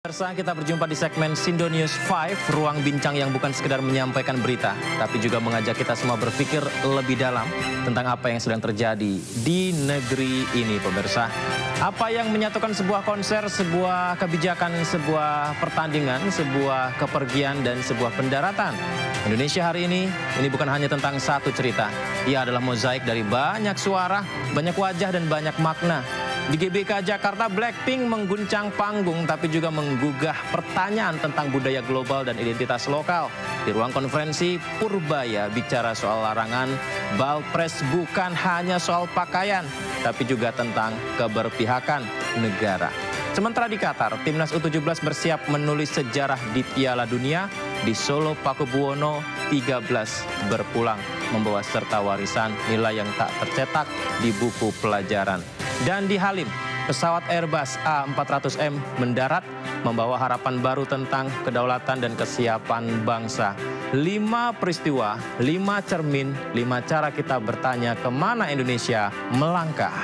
Pemirsa, kita berjumpa di segmen Sindo News 5, ruang bincang yang bukan sekedar menyampaikan berita, tapi juga mengajak kita semua berpikir lebih dalam tentang apa yang sedang terjadi di negeri ini, pemirsa. Apa yang menyatukan sebuah konser, sebuah kebijakan, sebuah pertandingan, sebuah kepergian, dan sebuah pendaratan. Indonesia hari ini bukan hanya tentang satu cerita. Ia adalah mozaik dari banyak suara, banyak wajah, dan banyak makna. Di GBK Jakarta, Blackpink mengguncang panggung tapi juga menggugah pertanyaan tentang budaya global dan identitas lokal. Di ruang konferensi, Purbaya bicara soal larangan Balpres bukan hanya soal pakaian, tapi juga tentang keberpihakan negara. Sementara di Qatar, Timnas U17 bersiap menulis sejarah di Piala Dunia. Di Solo, Pakubuwono 13 berpulang membawa serta warisan nilai yang tak tercetak di buku pelajaran. Dan di Halim, pesawat Airbus A400M mendarat membawa harapan baru tentang kedaulatan dan kesiapan bangsa. 5 peristiwa, 5 cermin, 5 cara kita bertanya kemana Indonesia melangkah.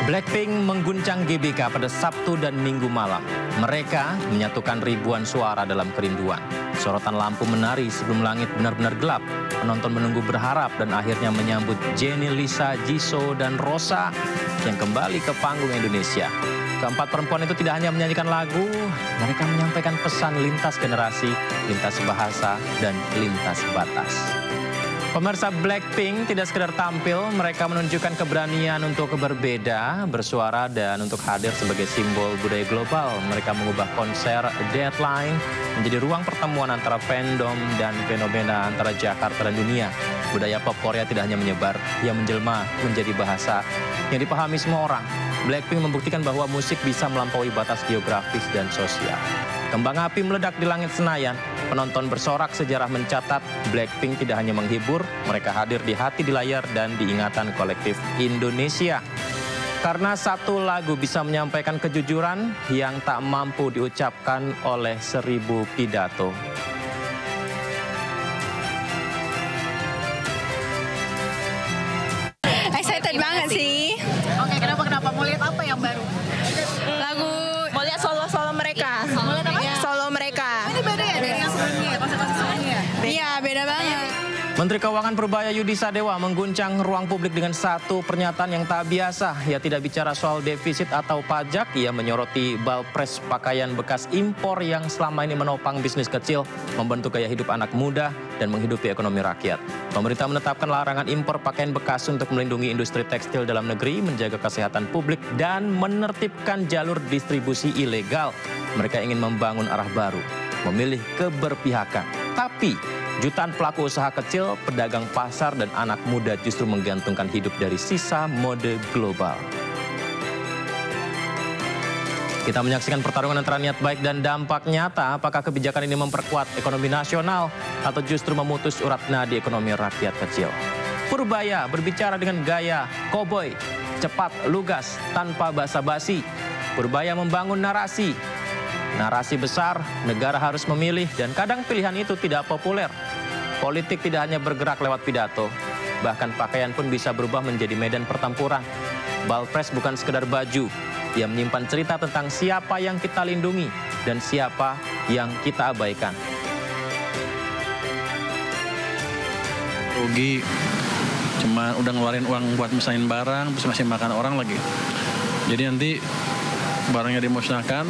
Blackpink mengguncang GBK pada Sabtu dan Minggu malam. Mereka menyatukan ribuan suara dalam kerinduan. Sorotan lampu menari sebelum langit benar-benar gelap. Penonton menunggu berharap dan akhirnya menyambut Jenny, Lisa, Jisoo, dan Rosa yang kembali ke panggung Indonesia. Keempat perempuan itu tidak hanya menyanyikan lagu, mereka menyampaikan pesan lintas generasi, lintas bahasa, dan lintas batas. Pemirsa, Blackpink tidak sekedar tampil, mereka menunjukkan keberanian untuk berbeda, bersuara, dan untuk hadir sebagai simbol budaya global. Mereka mengubah konser Deadline menjadi ruang pertemuan antara fandom dan fenomena antara Jakarta dan dunia. Budaya pop Korea tidak hanya menyebar, ia menjelma menjadi bahasa yang dipahami semua orang. Blackpink membuktikan bahwa musik bisa melampaui batas geografis dan sosial. Kembang api meledak di langit Senayan. Penonton bersorak, sejarah mencatat Blackpink tidak hanya menghibur, mereka hadir di hati, di layar, dan di ingatan kolektif Indonesia. Karena satu lagu bisa menyampaikan kejujuran yang tak mampu diucapkan oleh 1000 pidato. Excited banget sih. Oke, kenapa? Mau lihat apa yang baru? Lagu, mau lihat solo mereka. Mau lihat apa? Solo mereka. Ini beda ya dari yang sebelumnya, konser-konser sebelumnya? Iya, beda banget. Menteri Keuangan Purbaya Yudi Sadewa mengguncang ruang publik dengan satu pernyataan yang tak biasa. Ia tidak bicara soal defisit atau pajak, ia menyoroti Balpres pakaian bekas impor yang selama ini menopang bisnis kecil, membentuk gaya hidup anak muda, dan menghidupi ekonomi rakyat. Pemerintah menetapkan larangan impor pakaian bekas untuk melindungi industri tekstil dalam negeri, menjaga kesehatan publik, dan menertibkan jalur distribusi ilegal. Mereka ingin membangun arah baru, memilih keberpihakan. Tapi jutaan pelaku usaha kecil, pedagang pasar, dan anak muda justru menggantungkan hidup dari sisa mode global. Kita menyaksikan pertarungan antara niat baik dan dampak nyata. Apakah kebijakan ini memperkuat ekonomi nasional atau justru memutus urat nadi ekonomi rakyat kecil? Purbaya berbicara dengan gaya koboi, cepat, lugas, tanpa basa-basi. Purbaya membangun narasi. Narasi besar, negara harus memilih, dan kadang pilihan itu tidak populer. Politik tidak hanya bergerak lewat pidato, bahkan pakaian pun bisa berubah menjadi medan pertempuran. Balpres bukan sekedar baju, ia menyimpan cerita tentang siapa yang kita lindungi dan siapa yang kita abaikan. Rugi, cuma udah ngeluarin uang buat mesain barang, terus masih makan orang lagi. Jadi nanti barangnya dimusnahkan,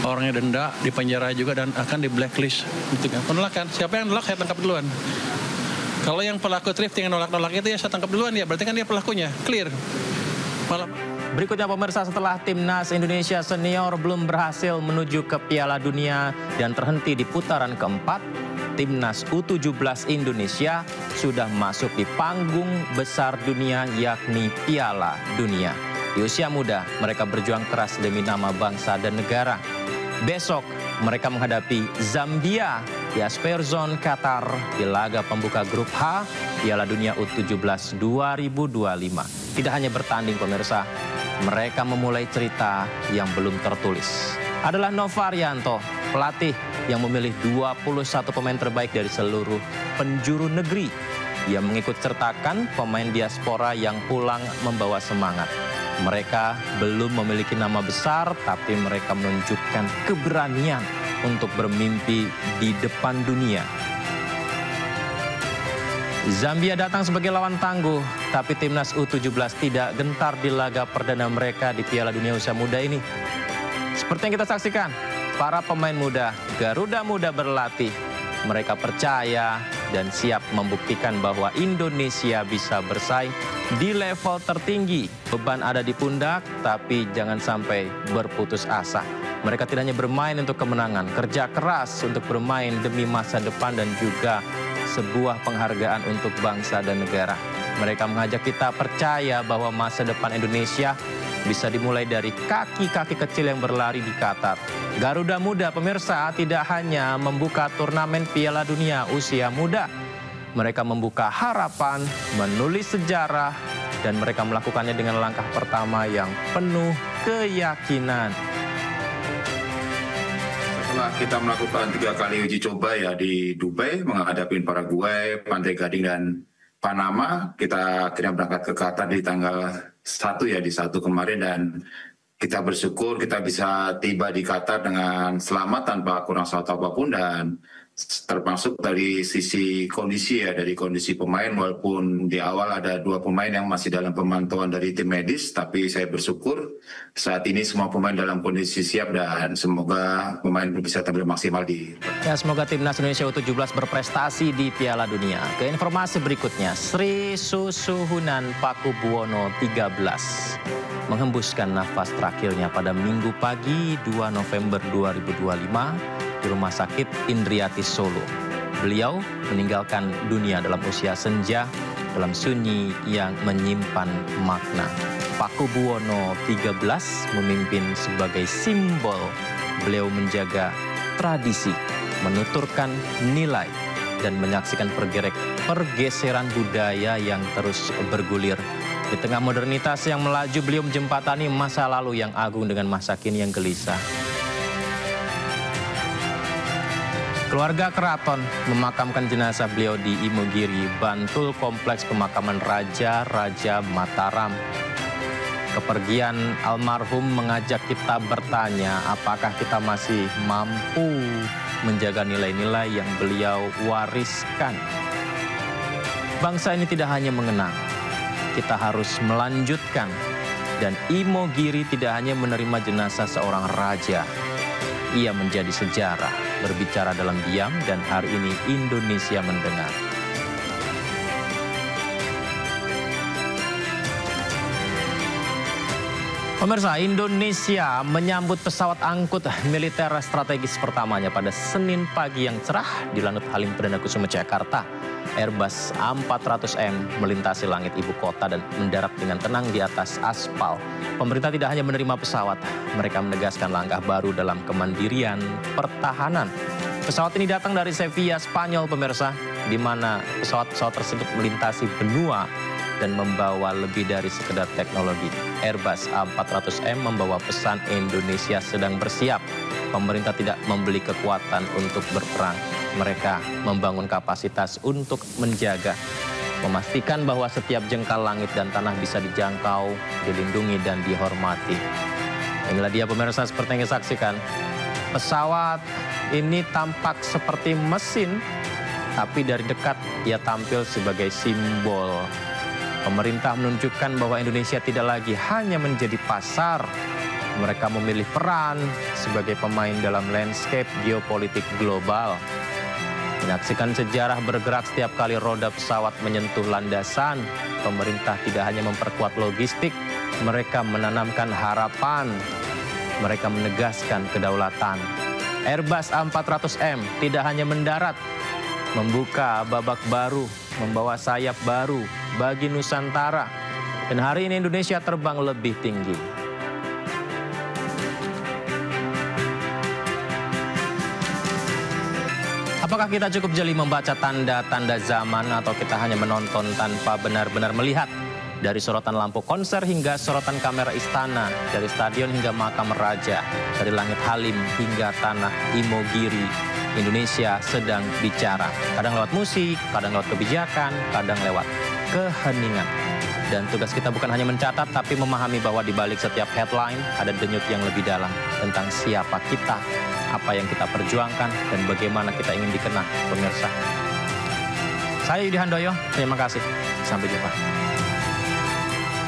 orangnya denda, dipenjara juga, dan akan di blacklist. Penolakan, siapa yang nolak saya tangkap duluan. Kalau yang pelaku thrifting yang nolak-nolak itu ya saya tangkap duluan ya, berarti kan dia pelakunya, clear. Berikutnya pemirsa, setelah Timnas Indonesia Senior belum berhasil menuju ke Piala Dunia dan terhenti di putaran keempat, Timnas U17 Indonesia sudah masuk di panggung besar dunia, yakni Piala Dunia. Di usia muda, mereka berjuang keras demi nama bangsa dan negara. Besok, mereka menghadapi Zambia di Asperzon, Qatar di laga pembuka grup H Piala Dunia U17 2025. Tidak hanya bertanding, pemirsa, mereka memulai cerita yang belum tertulis. Adalah Nova Arianto, pelatih yang memilih 21 pemain terbaik dari seluruh penjuru negeri. Ia mengikut sertakan pemain diaspora yang pulang membawa semangat. Mereka belum memiliki nama besar, tapi mereka menunjukkan keberanian untuk bermimpi di depan dunia. Zambia datang sebagai lawan tangguh, tapi timnas U17 tidak gentar di laga perdana mereka di Piala Dunia Usia Muda ini. Seperti yang kita saksikan, para pemain muda Garuda Muda berlatih. Mereka percaya dan siap membuktikan bahwa Indonesia bisa bersaing di level tertinggi. Beban ada di pundak, tapi jangan sampai berputus asa. Mereka tidak hanya bermain untuk kemenangan, kerja keras untuk bermain demi masa depan dan juga sebuah penghargaan untuk bangsa dan negara. Mereka mengajak kita percaya bahwa masa depan Indonesia bisa dimulai dari kaki-kaki kecil yang berlari di Qatar. Garuda Muda pemirsa tidak hanya membuka turnamen Piala Dunia Usia Muda. Mereka membuka harapan, menulis sejarah, dan mereka melakukannya dengan langkah pertama yang penuh keyakinan. Setelah kita melakukan 3 kali uji coba ya di Dubai, menghadapi Paraguay, Pantai Gading, dan Panama, kita akhirnya berangkat ke Qatar di tanggal 1 ya, di 1 kemarin, dan kita bersyukur kita bisa tiba di Qatar dengan selamat tanpa kurang satu apapun, dan termasuk dari sisi kondisi ya, dari kondisi pemain, walaupun di awal ada 2 pemain yang masih dalam pemantauan dari tim medis, tapi saya bersyukur saat ini semua pemain dalam kondisi siap dan semoga pemain bisa tampil maksimal di... Ya, semoga timnas Indonesia U17 berprestasi di Piala Dunia. Ke informasi berikutnya, Sri Susuhunan Pakubuwono 13 menghembuskan nafas terakhirnya pada Minggu pagi 2 November 2025 di Rumah Sakit Indriati Solo. Beliau meninggalkan dunia dalam usia senja dalam sunyi yang menyimpan makna. Pakubuwono 13 memimpin sebagai simbol. Beliau menjaga tradisi, menuturkan nilai, dan menyaksikan pergeseran budaya yang terus bergulir. Di tengah modernitas yang melaju, beliau menjembatani masa lalu yang agung dengan masa kini yang gelisah. Keluarga keraton memakamkan jenazah beliau di Imogiri, Bantul, Kompleks Pemakaman Raja Mataram. Kepergian almarhum mengajak kita bertanya, apakah kita masih mampu menjaga nilai-nilai yang beliau wariskan. Bangsa ini tidak hanya mengenang, kita harus melanjutkan. Dan Imogiri tidak hanya menerima jenazah seorang raja, ia menjadi sejarah, berbicara dalam diam, dan hari ini Indonesia mendengar. Pemirsa, Indonesia menyambut pesawat angkut militer strategis pertamanya pada Senin pagi yang cerah di Lanut Halim Perdana Kusuma, Jakarta. Airbus A400M melintasi langit ibu kota dan mendarat dengan tenang di atas aspal. Pemerintah tidak hanya menerima pesawat, mereka menegaskan langkah baru dalam kemandirian pertahanan. Pesawat ini datang dari Sevilla, Spanyol, pemirsa, di mana pesawat-pesawat tersebut melintasi benua dan membawa lebih dari sekedar teknologi. Airbus A400M membawa pesan Indonesia sedang bersiap. Pemerintah tidak membeli kekuatan untuk berperang. Mereka membangun kapasitas untuk menjaga, memastikan bahwa setiap jengkal langit dan tanah bisa dijangkau, dilindungi, dan dihormati. Inilah dia pemirsa, seperti yang kita saksikan. Pesawat ini tampak seperti mesin, tapi dari dekat ia tampil sebagai simbol. Pemerintah menunjukkan bahwa Indonesia tidak lagi hanya menjadi pasar. Mereka memilih peran sebagai pemain dalam landscape geopolitik global. Menyaksikan sejarah bergerak setiap kali roda pesawat menyentuh landasan, pemerintah tidak hanya memperkuat logistik, mereka menanamkan harapan, mereka menegaskan kedaulatan. Airbus A400M tidak hanya mendarat, membuka babak baru, membawa sayap baru bagi Nusantara. Dan hari ini Indonesia terbang lebih tinggi. Apakah kita cukup jeli membaca tanda-tanda zaman atau kita hanya menonton tanpa benar-benar melihat? Dari sorotan lampu konser hingga sorotan kamera istana, dari stadion hingga makam raja, dari langit Halim hingga tanah Imogiri, Indonesia sedang bicara. Kadang lewat musik, kadang lewat kebijakan, kadang lewat keheningan. Dan tugas kita bukan hanya mencatat, tapi memahami bahwa di balik setiap headline ada denyut yang lebih dalam tentang siapa kita, apa yang kita perjuangkan, dan bagaimana kita ingin dikenal, pemirsa. Saya Yudi Handoyo, terima kasih. Sampai jumpa.